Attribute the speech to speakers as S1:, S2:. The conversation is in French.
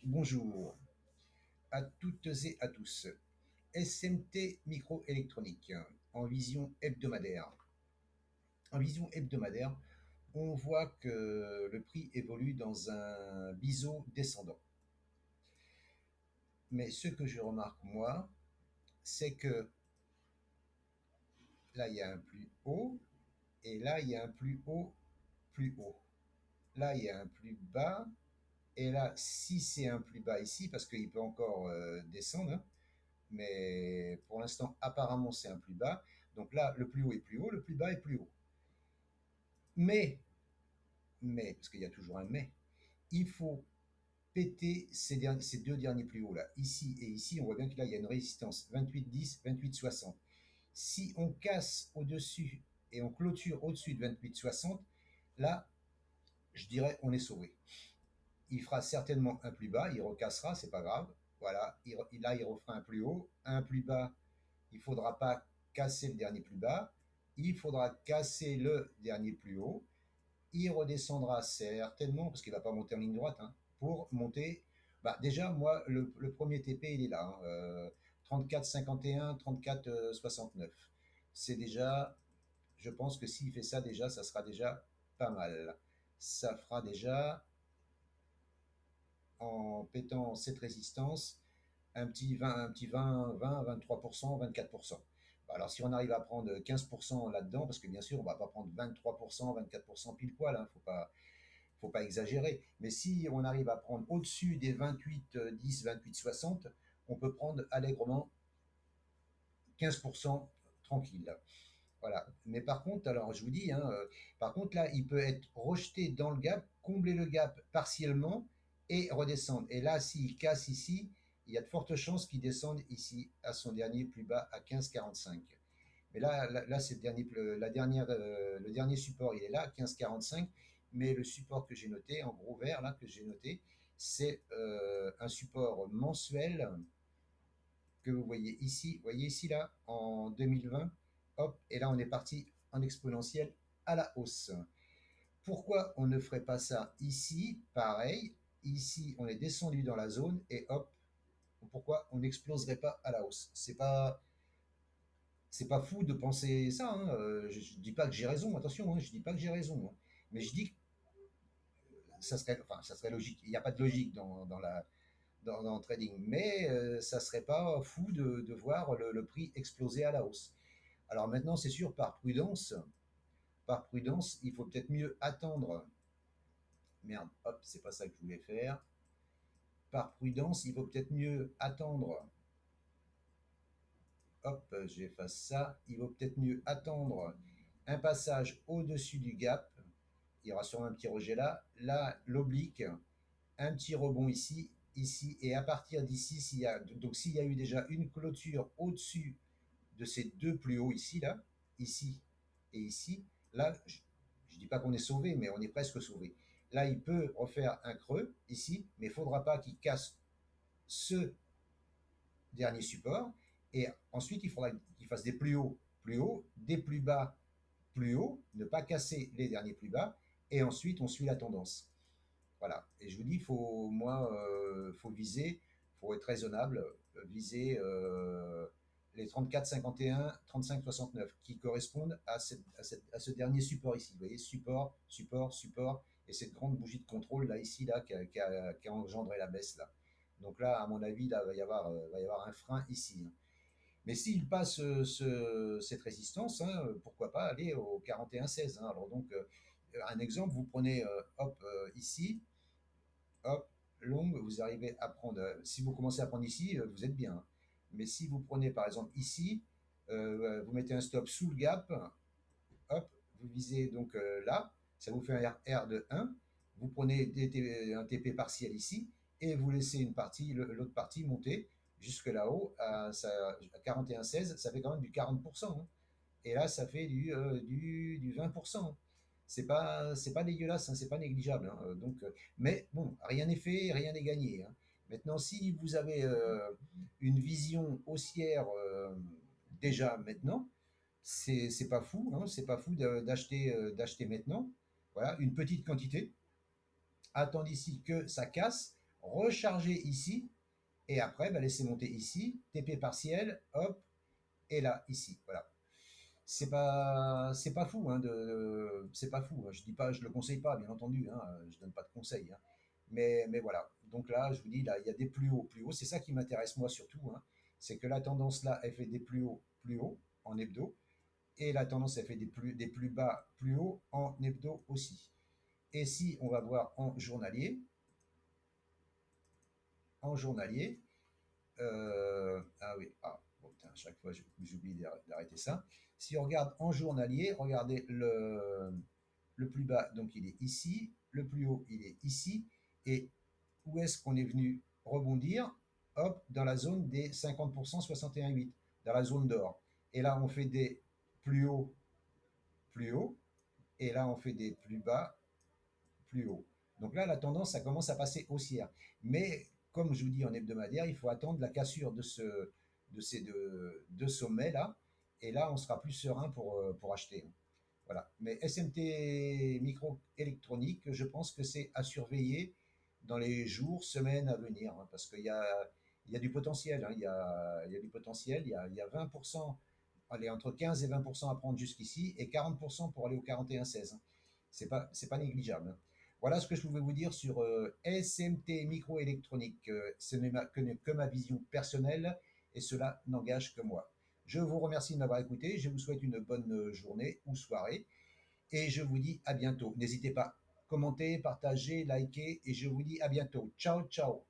S1: Bonjour à toutes et à tous. SMT Microélectronique en vision hebdomadaire. En vision hebdomadaire, on voit que le prix évolue dans un biseau descendant. Mais ce que je remarque, moi, c'est que là, il y a un plus haut, et là, il y a un plus haut, plus haut. Là, il y a un plus bas, et là, si c'est un plus bas ici, parce qu'il peut encore descendre, hein, mais pour l'instant, apparemment, c'est un plus bas. Donc là, le plus haut est plus haut, le plus bas est plus haut. Mais, parce qu'il y a toujours un mais, il faut péter ces deux derniers plus hauts là, ici et ici. On voit bien que là, il y a une résistance 28,10, 28,60. Si on casse au-dessus et on clôture au-dessus de 28,60, là, je dirais, on est sauvé. Il fera certainement un plus bas, il recassera, c'est pas grave. Voilà, là, il refera un plus haut, un plus bas. Il ne faudra pas casser le dernier plus bas, il faudra casser le dernier plus haut. Il redescendra certainement, parce qu'il ne va pas monter en ligne droite, hein, pour monter. Bah, déjà, moi, le premier TP, il est là, hein, 34,51, 34,69. C'est déjà, je pense que s'il fait ça déjà, ça sera déjà pas mal. Ça fera déjà, en pétant cette résistance, un petit 20, 23%, 24%. Alors si on arrive à prendre 15% là-dedans, parce que bien sûr on ne va pas prendre 23%, 24% pile poil, il hein, faut pas exagérer, mais si on arrive à prendre au-dessus des 28, 10, 28, 60, on peut prendre allègrement 15% tranquille. Voilà. Mais par contre, alors je vous dis, hein, par contre là, il peut être rejeté dans le gap, combler le gap partiellement et redescendre. Et là, s'il casse ici, il y a de fortes chances qu'il descende ici à son dernier plus bas à 15,45. Mais là c'est le dernier support, il est là, 15,45. Mais le support que j'ai noté, en gros vert, là, que j'ai noté, c'est un support mensuel que vous voyez ici là, en 2020, hop, et là on est parti en exponentiel à la hausse. Pourquoi on ne ferait pas ça ici? Pareil, ici on est descendu dans la zone et hop, pourquoi on n'exploserait pas à la hausse? C'est pas fou de penser ça, hein. Je dis pas que j'ai raison, attention, hein, je dis pas que j'ai raison, hein. Mais je dis que ça serait logique. Il n'y a pas de logique dans le trading, mais ça serait pas fou de voir le prix exploser à la hausse. Alors maintenant, c'est sûr, par prudence, il faut peut-être mieux attendre. Merde, hop, c'est pas ça que je voulais faire. Par prudence, il faut peut-être mieux attendre. Hop, j'efface ça. Il vaut peut-être mieux attendre un passage au-dessus du gap. Il y aura sûrement un petit rejet là. Là, l'oblique, un petit rebond ici, ici, et à partir d'ici, s'il y a eu déjà une clôture au-dessus de ces deux plus hauts ici, là, ici et ici, là, je ne dis pas qu'on est sauvé, mais on est presque sauvé. Là, il peut refaire un creux ici, mais il ne faudra pas qu'il casse ce dernier support. Et ensuite, il faudra qu'il fasse des plus hauts, des plus hauts, ne pas casser les derniers plus bas. Et ensuite, on suit la tendance. Voilà. Et je vous dis, faut viser, faut être raisonnable, viser les 34,51, 35,69 qui correspondent à ce dernier support ici. Vous voyez, support, support, support, et cette grande bougie de contrôle là, ici, là, qui a engendré la baisse là. Donc là, à mon avis, là, va y avoir un frein ici, hein. Mais s'il passe cette résistance, hein, pourquoi pas aller au 41,16, hein. Alors donc, un exemple, vous prenez hop ici, hop, longue, vous arrivez à prendre. Si vous commencez à prendre ici, vous êtes bien. Mais si vous prenez par exemple ici, vous mettez un stop sous le gap, hop, vous visez donc là, ça vous fait un R de 1, vous prenez un TP partiel ici, et vous laissez l'autre partie monter jusque là-haut à 41,16, ça fait quand même du 40%, hein. Et là, ça fait du 20%. C'est pas dégueulasse, hein, c'est pas négligeable, hein. Donc, mais bon, rien n'est fait, rien n'est gagné, hein. Maintenant, si vous avez une vision haussière déjà maintenant, c'est pas fou, hein, c'est pas fou d'acheter maintenant. Voilà, une petite quantité. Attendre ici que ça casse, recharger ici, et après, bah, laisser monter ici, TP partiel, hop, et là, ici, voilà. C'est pas fou, hein, c'est pas fou. Je dis pas, je le conseille pas, bien entendu, hein, je donne pas de conseils, hein. Mais voilà. Donc là, je vous dis, là, il y a des plus hauts. C'est ça qui m'intéresse moi surtout, hein. C'est que la tendance là, elle fait des plus hauts en hebdo, et la tendance, elle fait des plus bas, plus hauts en hebdo aussi. Et si on va voir en journalier, ah oui, ah, bon, putain, à chaque fois j'oublie d'arrêter ça. Si on regarde en journalier, regardez le plus bas, donc il est ici, le plus haut, il est ici, et où est-ce qu'on est venu rebondir? Hop, dans la zone des 50%, 61,8, dans la zone d'or. Et là, on fait des plus hauts, et là, on fait des plus bas, plus haut. Donc là, la tendance, ça commence à passer haussière. Mais comme je vous dis en hebdomadaire, il faut attendre la cassure de ces deux sommets-là. Et là, on sera plus serein pour acheter. Voilà. Mais SMT microélectronique, je pense que c'est à surveiller dans les jours, semaines à venir, hein, parce il y a du potentiel. Hein, il y a du potentiel. Il y a 20%, allez, entre 15 et 20% à prendre jusqu'ici, et 40% pour aller au 41,16. Hein. C'est pas négligeable. Hein. Voilà ce que je pouvais vous dire sur SMT microélectronique. Ce n'est que ma vision personnelle, et cela n'engage que moi. Je vous remercie de m'avoir écouté. Je vous souhaite une bonne journée ou soirée. Et je vous dis à bientôt. N'hésitez pas, commentez, partagez, likez. Et je vous dis à bientôt. Ciao, ciao.